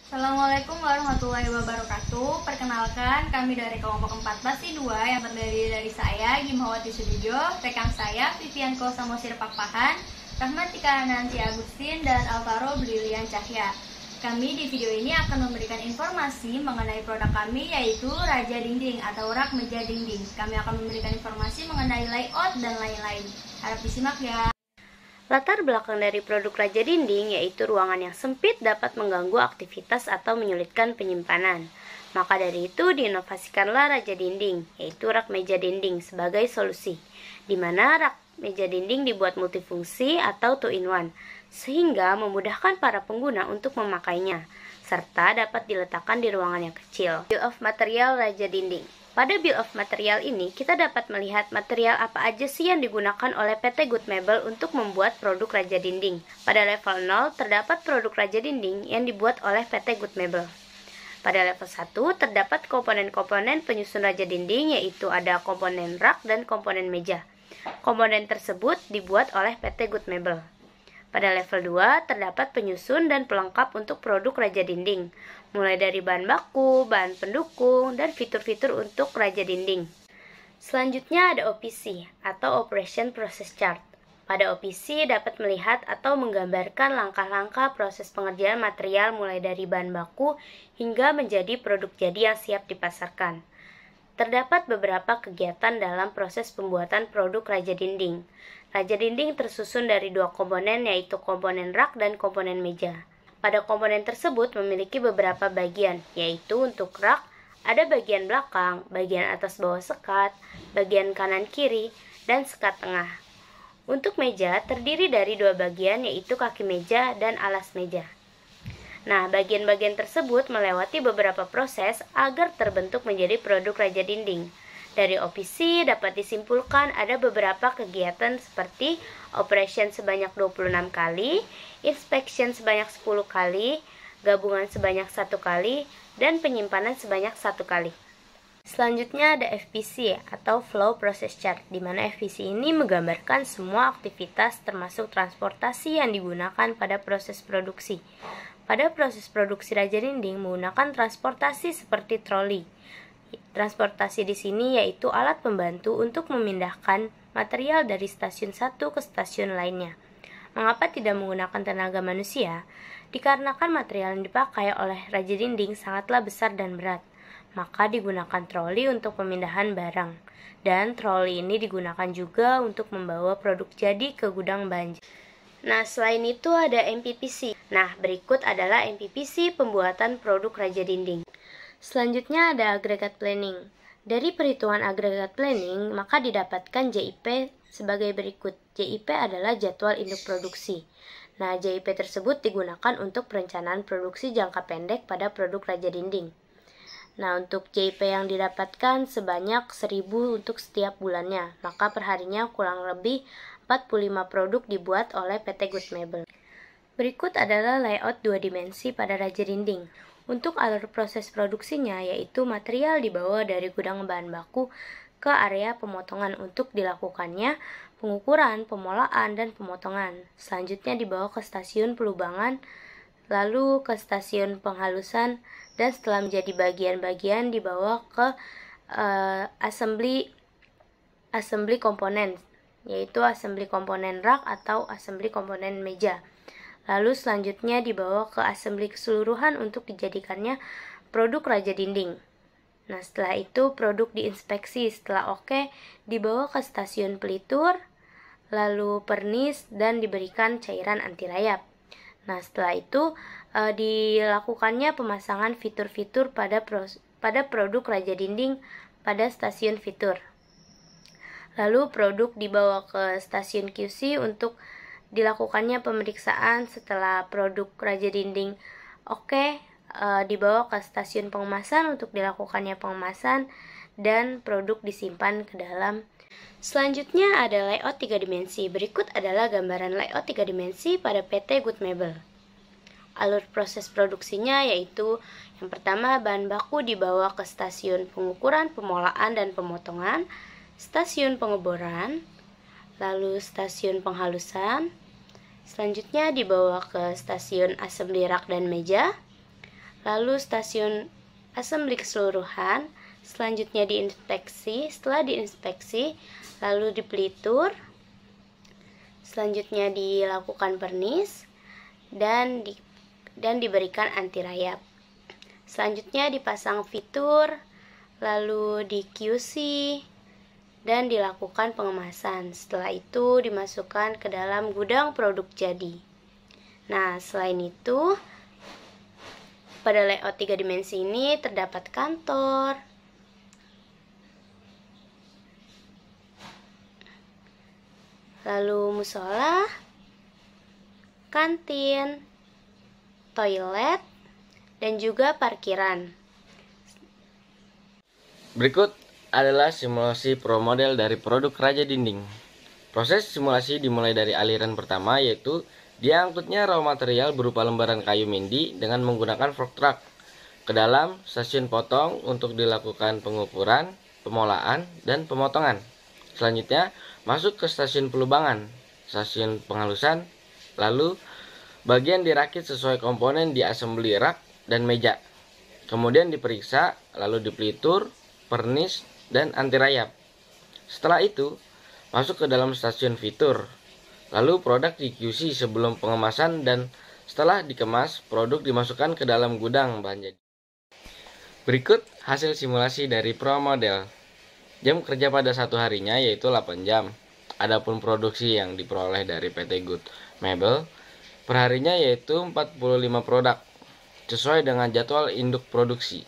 Assalamualaikum warahmatullahi wabarakatuh. Perkenalkan, kami dari kelompok 4 Basi 2 yang terdiri dari saya, Gimhawati Sudijo, rekan saya, Vivian Samosir Pakpahan, Rahmatika Nanti Agustin, dan Alvaro Brilian Cahya. Kami di video ini akan memberikan informasi mengenai produk kami, yaitu Raja Dinding atau rak meja dinding. Kami akan memberikan informasi mengenai layout dan lain-lain. Harap disimak ya. Latar belakang dari produk Raja Dinding yaitu ruangan yang sempit dapat mengganggu aktivitas atau menyulitkan penyimpanan. Maka dari itu diinovasikanlah Raja Dinding, yaitu rak meja dinding sebagai solusi, di mana rak meja dinding dibuat multifungsi atau two-in-one, sehingga memudahkan para pengguna untuk memakainya, serta dapat diletakkan di ruangan yang kecil. Bill of Material Raja Dinding. Pada Bill of Material ini, kita dapat melihat material apa aja sih yang digunakan oleh PT Good Mebel untuk membuat produk Raja Dinding. Pada level 0, terdapat produk Raja Dinding yang dibuat oleh PT Good Mebel. Pada level 1, terdapat komponen-komponen penyusun Raja Dinding, yaitu ada komponen rak dan komponen meja. Komponen tersebut dibuat oleh PT Good Mebel. Pada level 2, terdapat penyusun dan pelengkap untuk produk Raja Dinding, mulai dari bahan baku, bahan pendukung, dan fitur-fitur untuk Raja Dinding. Selanjutnya ada OPC, atau Operation Process Chart. Pada OPC dapat melihat atau menggambarkan langkah-langkah proses pengerjaan material mulai dari bahan baku hingga menjadi produk jadi yang siap dipasarkan. Terdapat beberapa kegiatan dalam proses pembuatan produk Raja Dinding. Raja Dinding tersusun dari dua komponen, yaitu komponen rak dan komponen meja. Pada komponen tersebut memiliki beberapa bagian, yaitu untuk rak ada bagian belakang, bagian atas bawah sekat, bagian kanan kiri, dan sekat tengah. Untuk meja terdiri dari dua bagian, yaitu kaki meja dan alas meja. Nah, bagian-bagian tersebut melewati beberapa proses agar terbentuk menjadi produk Raja Dinding. Dari OPC dapat disimpulkan ada beberapa kegiatan seperti operation sebanyak 26 kali, inspection sebanyak 10 kali, gabungan sebanyak 1 kali, dan penyimpanan sebanyak 1 kali. Selanjutnya ada FPC atau Flow Process Chart, di mana FPC ini menggambarkan semua aktivitas termasuk transportasi yang digunakan pada proses produksi. Pada proses produksi Raja Dinding menggunakan transportasi seperti troli. Transportasi di sini yaitu alat pembantu untuk memindahkan material dari stasiun satu ke stasiun lainnya. Mengapa tidak menggunakan tenaga manusia? Dikarenakan material yang dipakai oleh Raja Dinding sangatlah besar dan berat. Maka digunakan troli untuk pemindahan barang. Dan troli ini digunakan juga untuk membawa produk jadi ke gudang bahan. Nah, selain itu ada MPPC. Nah, berikut adalah MPPC pembuatan produk Raja Dinding. Selanjutnya ada agregat planning. Dari perhitungan agregat planning, maka didapatkan JIP sebagai berikut. JIP adalah jadwal induk produksi. Nah, JIP tersebut digunakan untuk perencanaan produksi jangka pendek pada produk Raja Dinding. Nah, untuk JIP yang didapatkan sebanyak 1000 untuk setiap bulannya, maka perharinya kurang lebih 45 produk dibuat oleh PT Good Mebel. Berikut adalah layout 2 dimensi pada Raja Dinding. Untuk alur proses produksinya, yaitu material dibawa dari gudang bahan baku ke area pemotongan untuk dilakukannya pengukuran, pemolaan, dan pemotongan. Selanjutnya dibawa ke stasiun pelubangan, lalu ke stasiun penghalusan, dan setelah menjadi bagian-bagian dibawa ke assembly komponen, yaitu assembly komponen rak atau assembly komponen meja. Lalu selanjutnya dibawa ke assembly keseluruhan untuk dijadikannya produk Raja Dinding. Nah, setelah itu produk diinspeksi. Setelah oke, dibawa ke stasiun pelitur, lalu pernis, dan diberikan cairan anti rayap. Nah, setelah itu dilakukannya pemasangan fitur-fitur pada produk Raja Dinding pada stasiun fitur. Lalu produk dibawa ke stasiun QC untuk dilakukannya pemeriksaan. Setelah produk Raja Dinding dibawa ke stasiun pengemasan untuk dilakukannya pengemasan, dan produk disimpan ke dalam. Selanjutnya ada layout 3 dimensi. Berikut adalah gambaran layout 3 dimensi pada PT Good Mebel. Alur proses produksinya yaitu yang pertama, bahan baku dibawa ke stasiun pengukuran, pemolaan, dan pemotongan, stasiun pengeboran, lalu stasiun penghalusan. Selanjutnya dibawa ke stasiun assembly rak dan meja, lalu stasiun assembly keseluruhan, selanjutnya diinspeksi. Setelah diinspeksi, lalu dipelitur, selanjutnya dilakukan vernis dan diberikan anti rayap. Selanjutnya dipasang fitur, lalu di QC dan dilakukan pengemasan. Setelah itu dimasukkan ke dalam gudang produk jadi. Nah, selain itu, pada layout 3 dimensi ini terdapat kantor, lalu musola, kantin, toilet, dan juga parkiran. Berikut adalah simulasi pro model dari produk Raja Dinding. Proses simulasi dimulai dari aliran pertama, yaitu diangkutnya raw material berupa lembaran kayu mindi dengan menggunakan fork truck ke dalam stasiun potong untuk dilakukan pengukuran, pemolaan, dan pemotongan. Selanjutnya masuk ke stasiun pelubangan, stasiun penghalusan, lalu bagian dirakit sesuai komponen di assembly rak dan meja. Kemudian diperiksa, lalu dipelitur, vernis, dan anti rayap. Setelah itu, masuk ke dalam stasiun fitur. Lalu produk di QC sebelum pengemasan, dan setelah dikemas, produk dimasukkan ke dalam gudang bahan jadi. Berikut hasil simulasi dari Pro Model. Jam kerja pada satu harinya yaitu 8 jam. Adapun produksi yang diperoleh dari PT Good Mebel perharinya yaitu 45 produk, sesuai dengan jadwal induk produksi.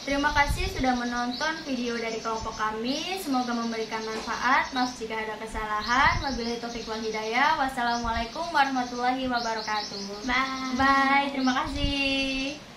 Terima kasih sudah menonton video dari kelompok kami. Semoga memberikan manfaat. Maaf jika ada kesalahan. Wabillahi taufiq wal hidayah. Wassalamualaikum warahmatullahi wabarakatuh. Bye. Bye. Terima kasih.